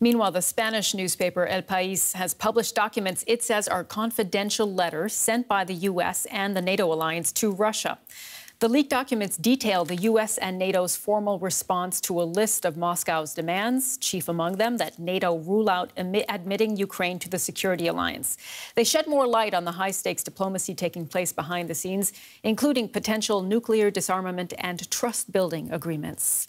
Meanwhile, the Spanish newspaper El Pais has published documents it says are confidential letters sent by the U.S. and the NATO alliance to Russia. The leaked documents detail the U.S. and NATO's formal response to a list of Moscow's demands, chief among them that NATO rule out admitting Ukraine to the security alliance. They shed more light on the high-stakes diplomacy taking place behind the scenes, including potential nuclear disarmament and trust-building agreements.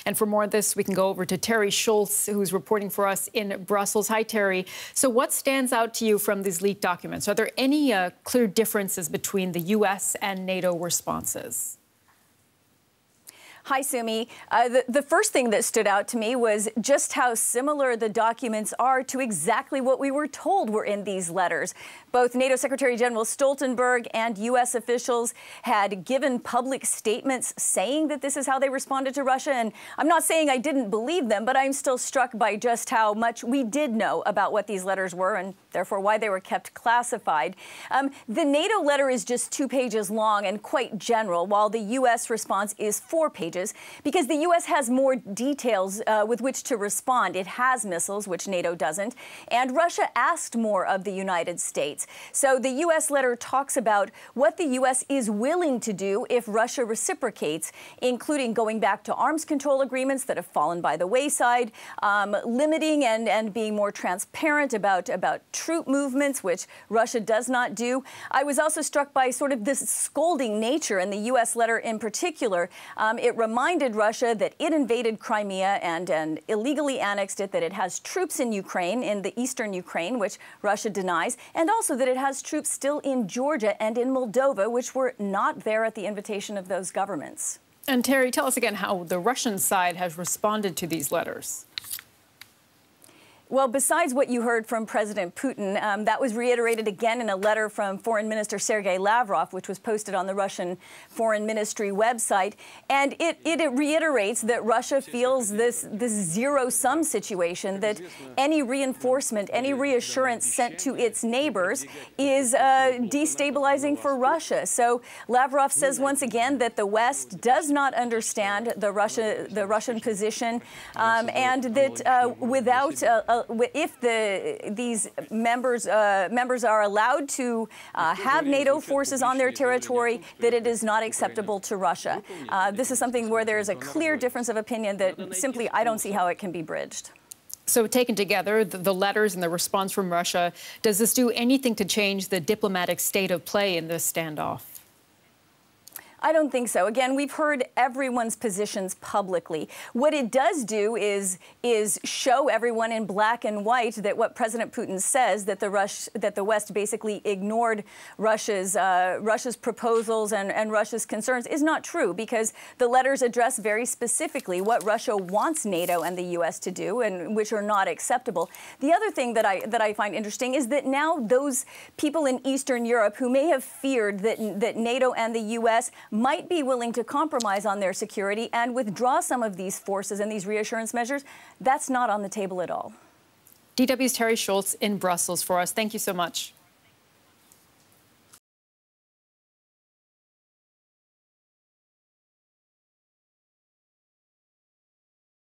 And for more of this, we can go over to Terry Schultz, who's reporting for us in Brussels. Hi, Terry. So what stands out to you from these leaked documents? Are there any clear differences between the U.S. and NATO responses? Hi, Sumi. The first thing that stood out to me was just how similar the documents are to exactly what we were told were in these letters. Both NATO Secretary General Stoltenberg and U.S. officials had given public statements saying that this is how they responded to Russia. And I'm not saying I didn't believe them, but I'm still struck by just how much we did know about what these letters were and therefore why they were kept classified. The NATO letter is just 2 pages long and quite general, while the U.S. response is 4 pages. Because the U.S. has more details with which to respond. It has missiles, which NATO doesn't, and Russia asked more of the United States. So the U.S. letter talks about what the U.S. is willing to do if Russia reciprocates, including going back to arms control agreements that have fallen by the wayside, limiting and being more transparent about troop movements, which Russia does not do. I was also struck by sort of this scolding nature in the U.S. letter in particular. It reminded Russia that it invaded Crimea and illegally annexed it, that it has troops in Ukraine, in the eastern Ukraine, which Russia denies, and also that it has troops still in Georgia and in Moldova, which were not there at the invitation of those governments. And Terry, tell us again how the Russian side has responded to these letters. Well, besides what you heard from President Putin, that was reiterated again in a letter from Foreign Minister Sergei Lavrov, which was posted on the Russian Foreign Ministry website. And it reiterates that Russia feels this zero-sum situation, that any reinforcement, any reassurance sent to its neighbors is destabilizing for Russia. So Lavrov says once again that the West does not understand the Russian position, and that without if these members are allowed to have NATO forces on their territory, that it is not acceptable to Russia. This is something where there is a clear difference of opinion that simply I don't see how it can be bridged. So taken together, the letters and the response from Russia, does this do anything to change the diplomatic state of play in this standoff? I don't think so. Again, we've heard everyone's positions publicly. What it does do is show everyone in black and white that what President Putin says, that the West basically ignored Russia's proposals and Russia's concerns, is not true, because the letters address very specifically what Russia wants NATO and the U.S. to do, and which are not acceptable. The other thing that I find interesting is that now those people in Eastern Europe who may have feared that NATO and the U.S. might be willing to compromise on their security and withdraw some of these forces and these reassurance measures, that's not on the table at all. DW's Terry Schultz in Brussels for us. Thank you so much.